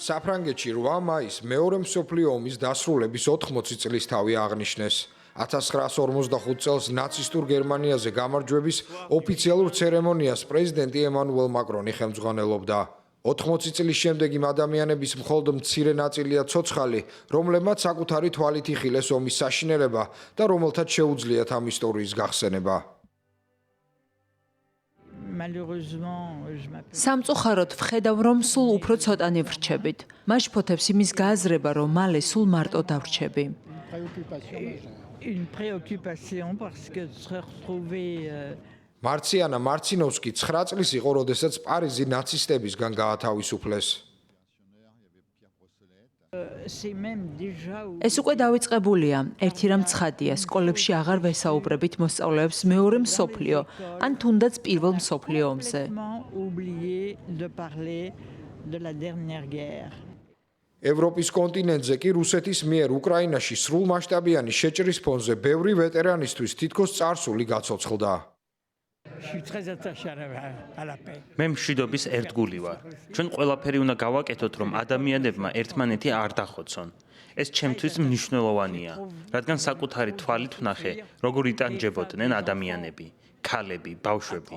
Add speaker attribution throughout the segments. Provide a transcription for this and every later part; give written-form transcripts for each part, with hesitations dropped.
Speaker 1: საფრანგეთში 8 მაისს მეორე მსოფლიო ომის დასრულების 80 წლის თავი აღნიშნეს. 1945 წელს ნაცისტურ გერმანიაზე გამარჯვების ოფიციალურ ცერემონიას პრეზიდენტი ემანუელ მაკრონი ხელმძღვანელობდა. 80 წლის შემდეგ იმ ადამიანების მხოლოდ მცირე ნაწილია ცოცხალი, რომლებმაც საკუთარი თვალით იხილეს ომის საშინელება და რომელთაც შეუძლიათ ამ ისტორიის გახსენება.
Speaker 2: სამწუხაროდ ვხედავ, რომ სულ უფრო ცოტანი ვრჩებით. მაშფოთებს იმის გააზრება, რომ მალე სულ მარტო დავრჩები. მარციანა მარცინოვსკი 9 წლის იყო, როდესაც პარიზი ნაცისტებისგან გაათავისუფლეს. ეს უკვე დავიწყებულია. ერთი რამ ცხადია, სკოლებში აღარ ვესაუბრებით მოსწავლეებს მეორე მსოფლიო, ან თუნდაც პირველ მსოფლიო ომზე. ევროპის კონტინენტზე კი რუსეთის მიერ უკრაინაში სრულმასშტაბიანი შეჭრის ფონზე ბევრი ვეტერანისთვის თითქოს წარსული გაცოცხლდა.
Speaker 3: მე მშვიდობის ერთგული ვარ. ჩვენ ყველაფერი უნდა გავაკეთოთ, რომ ადამიანებმა ერთმანეთი არ დახოცონ. ეს ჩემთვის მნიშვნელოვანია, რადგან საკუთარი თვალით ვნახე, როგორ იტანჯებოდნენ ადამიანები, ქალები, ბავშვები.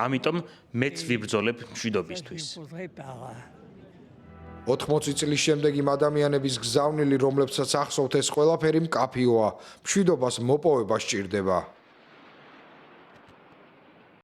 Speaker 3: ამიტომ მეც ვიბრძოლებ მშვიდობისთვის.
Speaker 1: 80 წლის შემდეგ იმ ადამიანების გზავნილი, რომლებსაც ახსოვთ ეს ყველაფერი მკაფიოა, მშვიდობას მოპოვება სჭირდება.